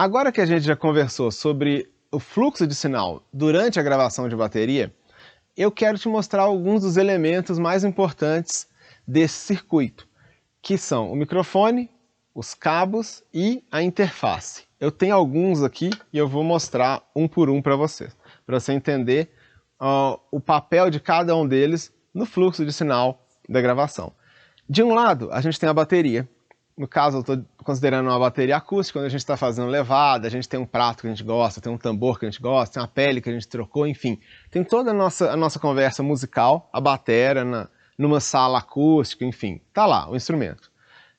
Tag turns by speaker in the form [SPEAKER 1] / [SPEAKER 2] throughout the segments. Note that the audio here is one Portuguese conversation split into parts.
[SPEAKER 1] Agora que a gente já conversou sobre o fluxo de sinal durante a gravação de bateria, eu quero te mostrar alguns dos elementos mais importantes desse circuito, que são o microfone, os cabos e a interface. Eu tenho alguns aqui e eu vou mostrar um por um para você entender o papel de cada um deles no fluxo de sinal da gravação. De um lado, a gente tem a bateria. No caso, eu estou considerando uma bateria acústica, quando a gente está fazendo levada, a gente tem um prato que a gente gosta, tem um tambor que a gente gosta, tem uma pele que a gente trocou, enfim. Tem toda a nossa conversa musical, a batera, numa sala acústica, enfim. Tá lá, o instrumento.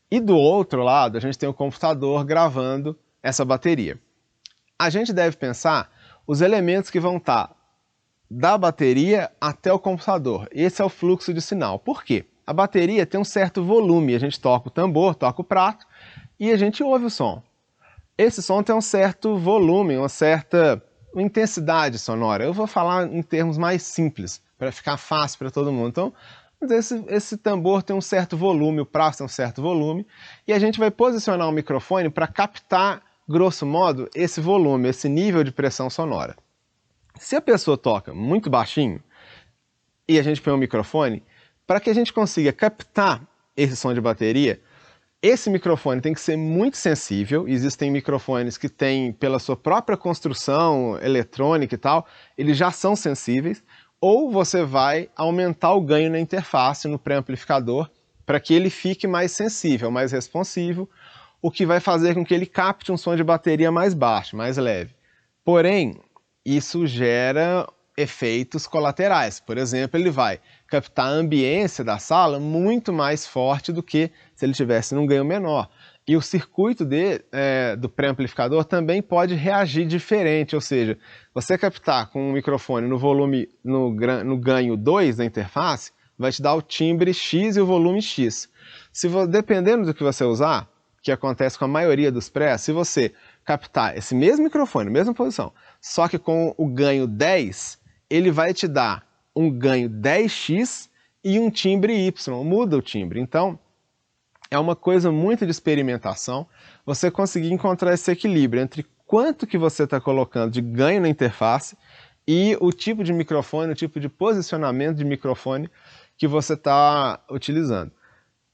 [SPEAKER 1] E do outro lado, a gente tem o computador gravando essa bateria. A gente deve pensar os elementos que vão estar da bateria até o computador. Esse é o fluxo de sinal. Por quê? A bateria tem um certo volume, a gente toca o tambor, toca o prato e a gente ouve o som. Esse som tem um certo volume, uma certa intensidade sonora. Eu vou falar em termos mais simples, para ficar fácil para todo mundo. Então, esse tambor tem um certo volume, o prato tem um certo volume, e a gente vai posicionar o microfone para captar, grosso modo, esse volume, esse nível de pressão sonora. Se a pessoa toca muito baixinho e a gente põe um microfone, para que a gente consiga captar esse som de bateria, esse microfone tem que ser muito sensível. Existem microfones que têm, pela sua própria construção eletrônica e tal, eles já são sensíveis, ou você vai aumentar o ganho na interface, no pré-amplificador, para que ele fique mais sensível, mais responsivo, o que vai fazer com que ele capte um som de bateria mais baixo, mais leve. Porém, isso gera efeitos colaterais. Por exemplo, ele vai captar a ambiência da sala muito mais forte do que se ele tivesse num ganho menor. E o circuito do pré-amplificador também pode reagir diferente, ou seja, você captar com um microfone no volume, no ganho 2 da interface, vai te dar o timbre X e o volume X. Dependendo do que você usar, que acontece com a maioria dos pré, se você captar esse mesmo microfone, mesma posição, só que com o ganho 10, ele vai te dar um ganho 10x e um timbre Y, muda o timbre. Então, é uma coisa muito de experimentação, você conseguir encontrar esse equilíbrio entre quanto que você está colocando de ganho na interface e o tipo de microfone, o tipo de posicionamento de microfone que você está utilizando.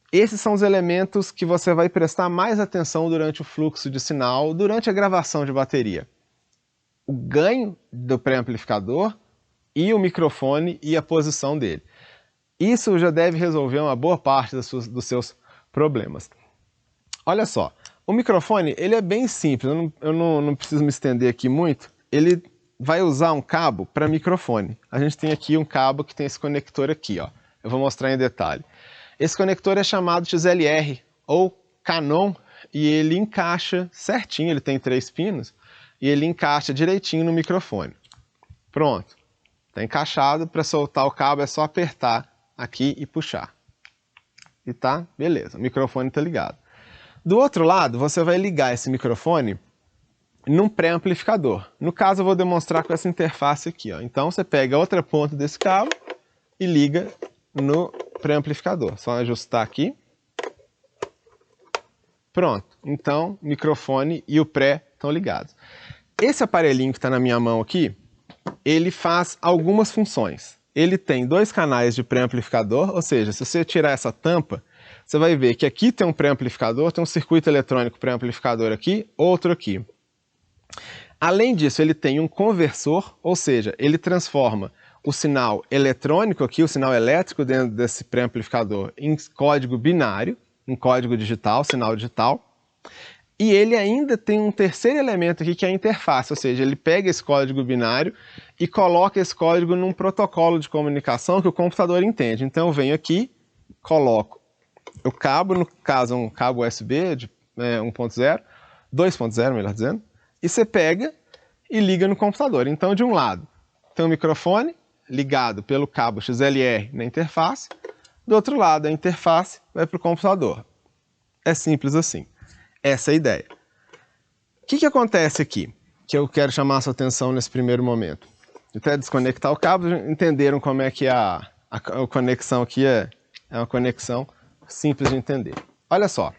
[SPEAKER 1] Esses são os elementos que você vai prestar mais atenção durante o fluxo de sinal, durante a gravação de bateria. O ganho do pré-amplificador e o microfone e a posição dele. Isso já deve resolver uma boa parte dos seus problemas. Olha só, o microfone ele é bem simples, eu não preciso me estender aqui muito. Ele vai usar um cabo para microfone. A gente tem aqui um cabo que tem esse conector aqui, ó. Eu vou mostrar em detalhe. Esse conector é chamado XLR ou Canon e ele encaixa certinho, ele tem 3 pinos e ele encaixa direitinho no microfone. Pronto, está encaixado. Para soltar o cabo é só apertar aqui e puxar. E tá, beleza, o microfone está ligado. Do outro lado, você vai ligar esse microfone num pré-amplificador. No caso, eu vou demonstrar com essa interface aqui, ó. Então, você pega a outra ponta desse cabo e liga no pré-amplificador. Só ajustar aqui. Pronto. Então, o microfone e o pré estão ligados. Esse aparelhinho que está na minha mão aqui, ele faz algumas funções. Ele tem 2 canais de pré-amplificador, ou seja, se você tirar essa tampa, você vai ver que aqui tem um pré-amplificador, tem um circuito eletrônico pré-amplificador aqui, outro aqui. Além disso, ele tem um conversor, ou seja, ele transforma o sinal eletrônico aqui, o sinal elétrico dentro desse pré-amplificador em código binário, em código digital, sinal digital. E ele ainda tem um terceiro elemento aqui que é a interface, ou seja, ele pega esse código binário e coloca esse código num protocolo de comunicação que o computador entende. Então eu venho aqui, coloco o cabo, no caso um cabo USB de 1.0, 2.0 melhor dizendo, e você pega e liga no computador. Então de um lado tem um microfone ligado pelo cabo XLR na interface, do outro lado a interface vai para o computador. É simples assim. Essa é a ideia. O que acontece aqui, que eu quero chamar a sua atenção nesse primeiro momento? Até desconectar o cabo, entenderam como é que a conexão aqui é uma conexão simples de entender. Olha só.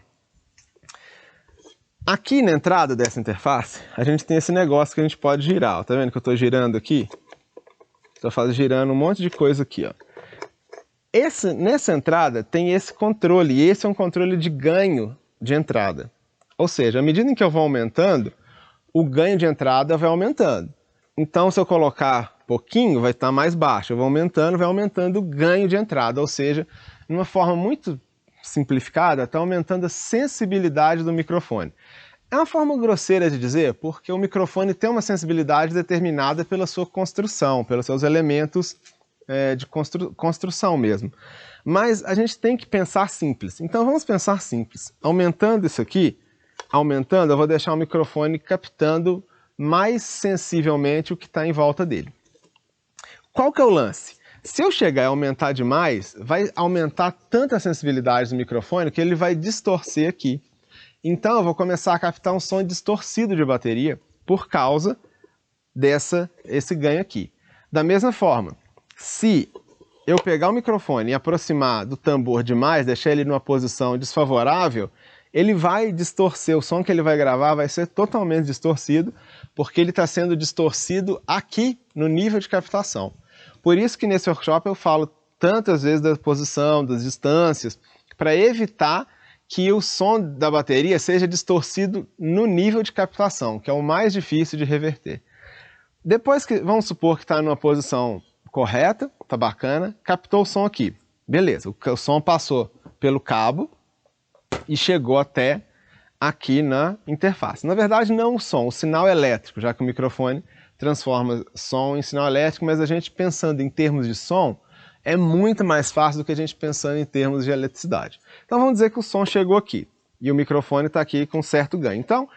[SPEAKER 1] Aqui na entrada dessa interface, a gente tem esse negócio que a gente pode girar. Ó. Tá vendo que eu estou girando aqui? Estou girando um monte de coisa aqui. Ó. Nessa entrada tem esse controle, e esse é um controle de ganho de entrada. Ou seja, à medida em que eu vou aumentando, o ganho de entrada vai aumentando. Então, se eu colocar pouquinho, vai estar mais baixo. Eu vou aumentando o ganho de entrada. Ou seja, de uma forma muito simplificada, está aumentando a sensibilidade do microfone. É uma forma grosseira de dizer, porque o microfone tem uma sensibilidade determinada pela sua construção, pelos seus elementos de construção mesmo. Mas a gente tem que pensar simples. Então vamos pensar simples. Aumentando isso aqui, eu vou deixar o microfone captando mais sensivelmente o que está em volta dele. Qual que é o lance? Se eu chegar a aumentar demais, vai aumentar tanto a sensibilidade do microfone que ele vai distorcer aqui. Então eu vou começar a captar um som distorcido de bateria por causa desse ganho aqui. Da mesma forma, se eu pegar o microfone e aproximar do tambor demais, deixar ele numa posição desfavorável, ele vai distorcer, o som que ele vai gravar vai ser totalmente distorcido, porque ele está sendo distorcido aqui no nível de captação. Por isso que nesse workshop eu falo tantas vezes da posição, das distâncias, para evitar que o som da bateria seja distorcido no nível de captação, que é o mais difícil de reverter. Depois que, vamos supor que está numa posição correta, tá bacana, captou o som aqui. Beleza, o som passou pelo cabo e chegou até aqui na interface. Na verdade, não o som, o sinal elétrico, já que o microfone transforma som em sinal elétrico, mas a gente pensando em termos de som, é muito mais fácil do que a gente pensando em termos de eletricidade. Então vamos dizer que o som chegou aqui, e o microfone está aqui com certo ganho. Então,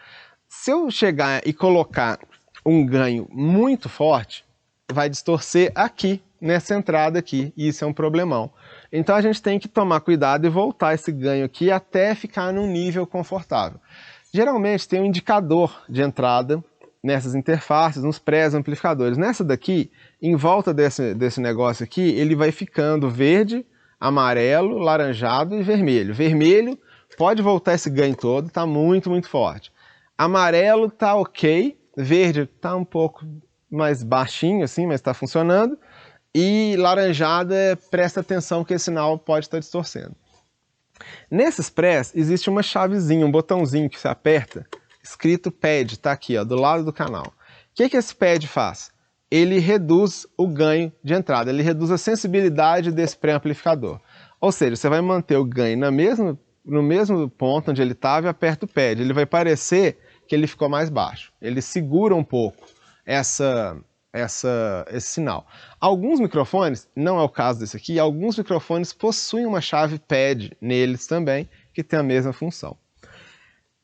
[SPEAKER 1] se eu chegar e colocar um ganho muito forte, vai distorcer aqui, nessa entrada aqui, e isso é um problemão. Então a gente tem que tomar cuidado e voltar esse ganho aqui até ficar num nível confortável. Geralmente tem um indicador de entrada nessas interfaces, nos pré-amplificadores. Nessa daqui, em volta desse negócio aqui, ele vai ficando verde, amarelo, laranjado e vermelho. Vermelho pode voltar esse ganho todo, está muito, muito forte. Amarelo está ok, verde está um pouco mais baixinho assim, mas está funcionando. E laranjado presta atenção que esse sinal pode estar distorcendo. Nesses prés existe uma chavezinha, um botãozinho que você aperta, escrito pad, está aqui ó, do lado do canal. O que esse pad faz? Ele reduz o ganho de entrada, ele reduz a sensibilidade desse pré-amplificador. Ou seja, você vai manter o ganho no mesmo ponto onde ele estava e aperta o pad. Ele vai parecer que ele ficou mais baixo. Ele segura um pouco esse sinal. Alguns microfones, não é o caso desse aqui, alguns microfones possuem uma chave pad neles também, que tem a mesma função.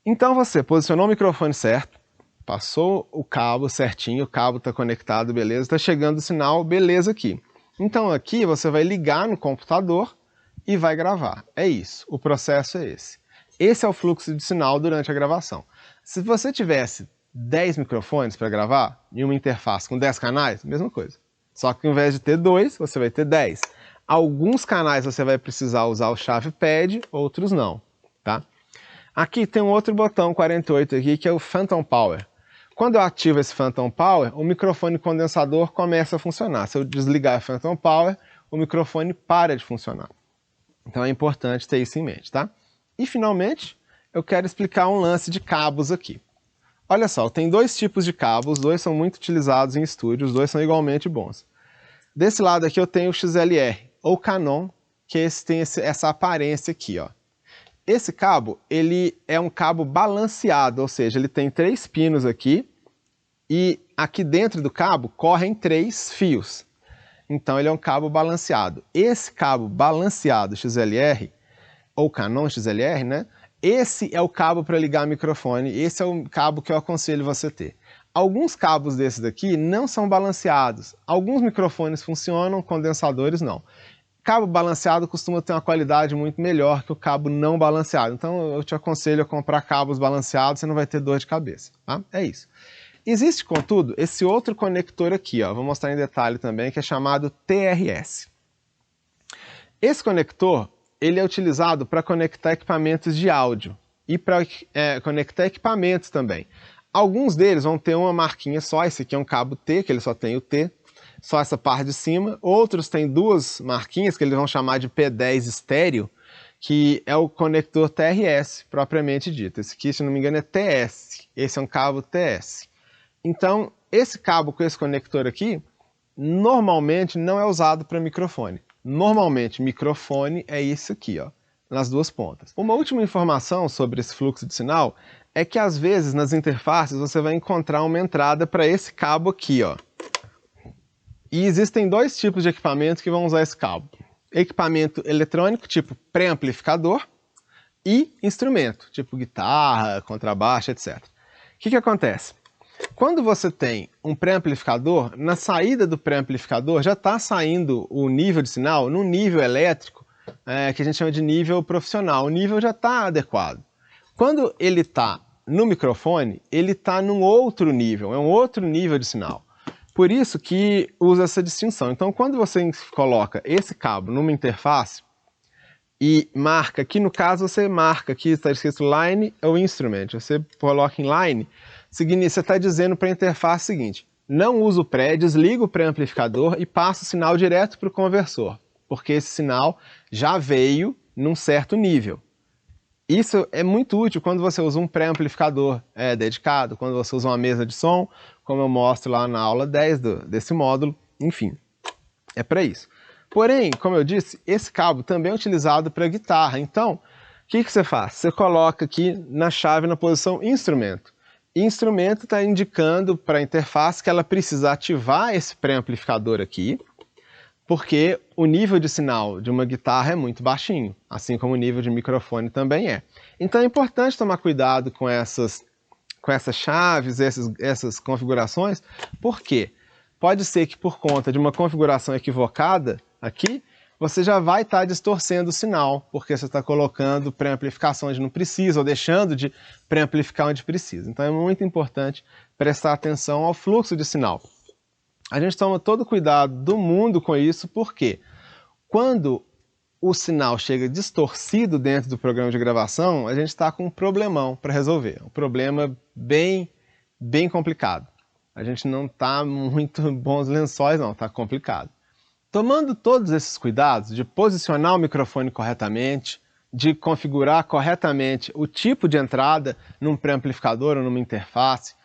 [SPEAKER 1] Então você posicionou o microfone certo, passou o cabo certinho, o cabo está conectado, beleza, está chegando o sinal, beleza aqui. Então aqui você vai ligar no computador e vai gravar. É isso, o processo é esse. Esse é o fluxo de sinal durante a gravação. Se você tivesse 10 microfones para gravar em uma interface com 10 canais, mesma coisa. Só que ao invés de ter 2, você vai ter 10. Alguns canais você vai precisar usar o chave pad, outros não, tá? Aqui tem um outro botão 48 aqui, que é o Phantom Power. Quando eu ativo esse Phantom Power, o microfone condensador começa a funcionar. Se eu desligar o Phantom Power, o microfone para de funcionar. Então é importante ter isso em mente, tá? E finalmente, eu quero explicar um lance de cabos aqui. Olha só, tem dois tipos de cabos, os dois são muito utilizados em estúdio, os dois são igualmente bons. Desse lado aqui eu tenho o XLR, ou Canon, que tem essa aparência aqui, ó. Esse cabo, ele é um cabo balanceado, ou seja, ele tem 3 pinos aqui, e aqui dentro do cabo correm 3 fios. Então ele é um cabo balanceado. Esse cabo balanceado XLR, ou Canon XLR, né? Esse é o cabo para ligar o microfone, esse é o cabo que eu aconselho você ter. Alguns cabos desses daqui não são balanceados. Alguns microfones funcionam, condensadores não. Cabo balanceado costuma ter uma qualidade muito melhor que o cabo não balanceado. Então eu te aconselho a comprar cabos balanceados, você não vai ter dor de cabeça. Tá? É isso. Existe, contudo, esse outro conector aqui, ó, vou mostrar em detalhe também, que é chamado TRS. Esse conector, ele é utilizado para conectar equipamentos de áudio. e para conectar equipamentos também. Alguns deles vão ter uma marquinha só, esse aqui é um cabo T, que ele só tem o T, só essa parte de cima. Outros têm duas marquinhas, que eles vão chamar de P10 estéreo, que é o conector TRS, propriamente dito. Esse aqui, se não me engano, é TS. Esse é um cabo TS. Então, esse cabo com esse conector aqui, normalmente não é usado para microfone. Normalmente, microfone é isso aqui, ó, nas duas pontas. Uma última informação sobre esse fluxo de sinal é que, às vezes, nas interfaces, você vai encontrar uma entrada para esse cabo aqui, ó. E existem dois tipos de equipamento que vão usar esse cabo. Equipamento eletrônico, tipo pré-amplificador, e instrumento, tipo guitarra, contrabaixo, etc. O que acontece? Quando você tem um pré-amplificador, na saída do pré-amplificador já está saindo o nível de sinal num nível elétrico que a gente chama de nível profissional. O nível já está adequado. Quando ele está no microfone, ele está num outro nível, é um outro nível de sinal. Por isso que usa essa distinção. Então, quando você coloca esse cabo numa interface e marca, aqui no caso você marca, aqui está escrito line ou instrument, você coloca em line, você está dizendo para a interface o seguinte: não usa o pré, desliga o pré-amplificador e passa o sinal direto para o conversor, porque esse sinal já veio num certo nível. Isso é muito útil quando você usa um pré-amplificador dedicado, quando você usa uma mesa de som, como eu mostro lá na aula 10 desse módulo, enfim, é para isso. Porém, como eu disse, esse cabo também é utilizado para guitarra, então, o que você faz? Você coloca aqui na chave na posição instrumento. Instrumento está indicando para a interface que ela precisa ativar esse pré-amplificador aqui, porque o nível de sinal de uma guitarra é muito baixinho, assim como o nível de microfone também é. Então é importante tomar cuidado com essas chaves, essas configurações, porque pode ser que por conta de uma configuração equivocada aqui, você já vai estar distorcendo o sinal, porque você está colocando pré-amplificação onde não precisa, ou deixando de pré-amplificar onde precisa. Então é muito importante prestar atenção ao fluxo de sinal. A gente toma todo o cuidado do mundo com isso, porque quando o sinal chega distorcido dentro do programa de gravação, a gente está com um problemão para resolver. Um problema bem complicado. A gente não está muito bons lençóis, não, está complicado. Tomando todos esses cuidados de posicionar o microfone corretamente, de configurar corretamente o tipo de entrada num pré-amplificador ou numa interface,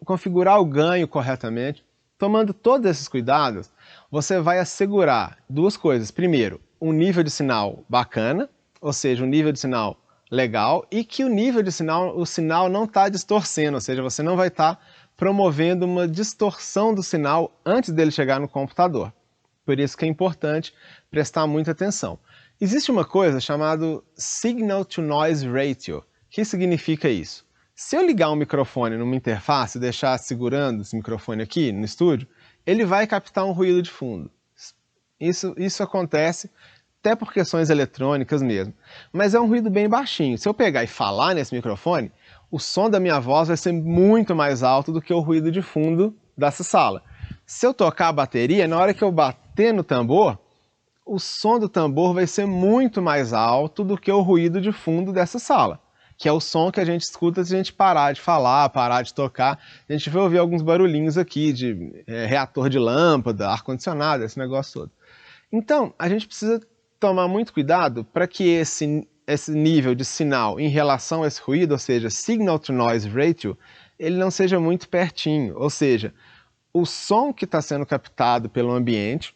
[SPEAKER 1] configurar o ganho corretamente, tomando todos esses cuidados, você vai assegurar duas coisas. Primeiro, um nível de sinal bacana, ou seja, um nível de sinal legal, e que o sinal não está distorcendo, ou seja, você não vai estar promovendo uma distorção do sinal antes dele chegar no computador. Por isso que é importante prestar muita atenção. Existe uma coisa chamada Signal to Noise Ratio. O que significa isso? Se eu ligar um microfone numa interface e deixar segurando esse microfone aqui no estúdio, ele vai captar um ruído de fundo. Isso acontece até por questões eletrônicas mesmo. Mas é um ruído bem baixinho. Se eu pegar e falar nesse microfone, o som da minha voz vai ser muito mais alto do que o ruído de fundo dessa sala. Se eu tocar a bateria, na hora que eu bater no tambor, o som do tambor vai ser muito mais alto do que o ruído de fundo dessa sala, que é o som que a gente escuta se a gente parar de falar, parar de tocar. A gente vai ouvir alguns barulhinhos aqui de reator de lâmpada, ar-condicionado, esse negócio todo. Então, a gente precisa tomar muito cuidado para que esse nível de sinal em relação a esse ruído, ou seja, Signal to Noise Ratio, ele não seja muito pertinho, ou seja, o som que está sendo captado pelo ambiente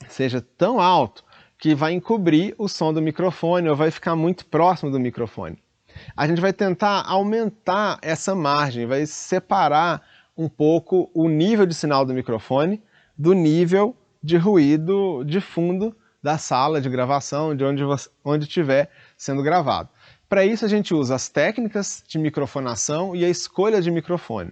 [SPEAKER 1] seja tão alto que vai encobrir o som do microfone ou vai ficar muito próximo do microfone. A gente vai tentar aumentar essa margem, vai separar um pouco o nível de sinal do microfone do nível de ruído de fundo da sala de gravação, de onde estiver sendo gravado. Para isso a gente usa as técnicas de microfonação e a escolha de microfone.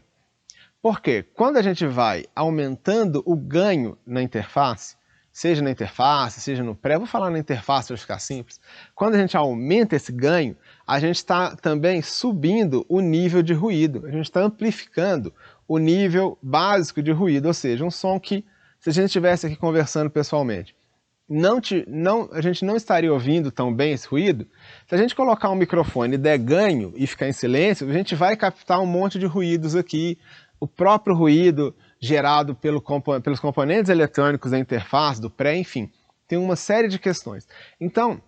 [SPEAKER 1] Porque quando a gente vai aumentando o ganho na interface, seja na interface, seja no pré, vou falar na interface para ficar simples, quando a gente aumenta esse ganho, a gente está também subindo o nível de ruído, a gente está amplificando o nível básico de ruído, ou seja, um som que, se a gente estivesse aqui conversando pessoalmente, a gente não estaria ouvindo tão bem esse ruído. Se a gente colocar um microfone e der ganho e ficar em silêncio, a gente vai captar um monte de ruídos aqui, o próprio ruído gerado pelos componentes eletrônicos da interface, do pré, enfim, tem uma série de questões. Então,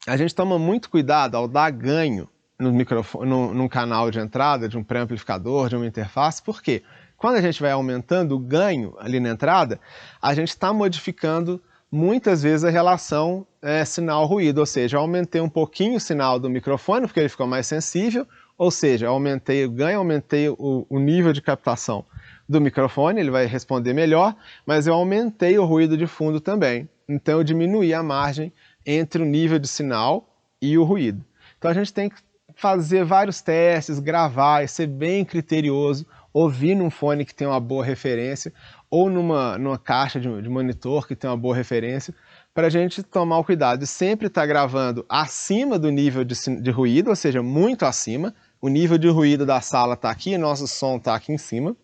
[SPEAKER 1] a gente toma muito cuidado ao dar ganho no microfone, num canal de entrada de um pré-amplificador, de uma interface, porque quando a gente vai aumentando o ganho ali na entrada, a gente está modificando muitas vezes a relação sinal-ruído, ou seja, eu aumentei um pouquinho o sinal do microfone, porque ele ficou mais sensível, ou seja, aumentei o ganho, aumentei o nível de captação do microfone, ele vai responder melhor, mas eu aumentei o ruído de fundo também. Então eu diminuí a margem entre o nível de sinal e o ruído. Então a gente tem que fazer vários testes, gravar e ser bem criterioso, ouvir num fone que tem uma boa referência ou numa caixa de monitor que tem uma boa referência, para a gente tomar o cuidado de sempre estar gravando acima do nível de ruído, ou seja, muito acima. O nível de ruído da sala está aqui, nosso som está aqui em cima,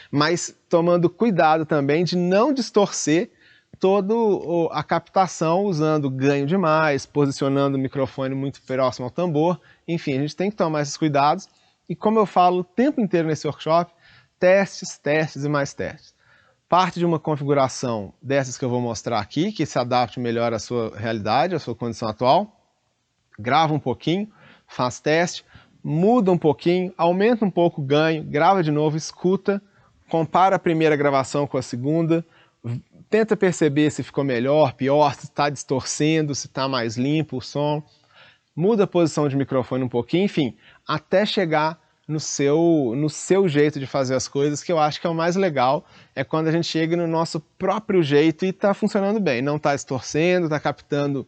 [SPEAKER 1] mas tomando cuidado também de não distorcer toda a captação usando ganho demais, posicionando o microfone muito próximo ao tambor. Enfim, a gente tem que tomar esses cuidados e, como eu falo o tempo inteiro nesse workshop, testes, testes e mais testes. Parte de uma configuração dessas que eu vou mostrar aqui, que se adapte melhor à sua realidade, à sua condição atual, grava um pouquinho, faz teste, muda um pouquinho, aumenta um pouco o ganho, grava de novo, escuta, compara a primeira gravação com a segunda, tenta perceber se ficou melhor, pior, se está distorcendo, se está mais limpo o som, muda a posição de microfone um pouquinho, enfim, até chegar no seu jeito de fazer as coisas, que eu acho que é o mais legal, é quando a gente chega no nosso próprio jeito e está funcionando bem, não está distorcendo, está captando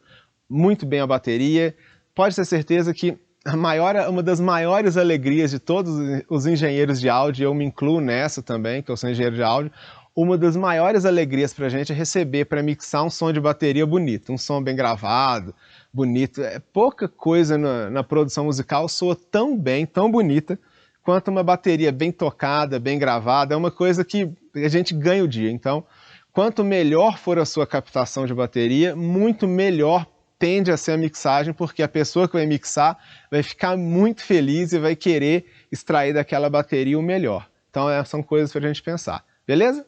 [SPEAKER 1] muito bem a bateria. Pode ter certeza que uma das maiores alegrias de todos os engenheiros de áudio, eu me incluo nessa também, que eu sou engenheiro de áudio, uma das maiores alegrias para a gente é receber para mixar um som de bateria bonito, um som bem gravado, bonito. Pouca coisa na produção musical soa tão bem, tão bonita, quanto uma bateria bem tocada, bem gravada. É uma coisa que a gente ganha o dia. Então, quanto melhor for a sua captação de bateria, muito melhor tende a ser a mixagem, porque a pessoa que vai mixar vai ficar muito feliz e vai querer extrair daquela bateria o melhor. Então, são coisas para a gente pensar. Beleza?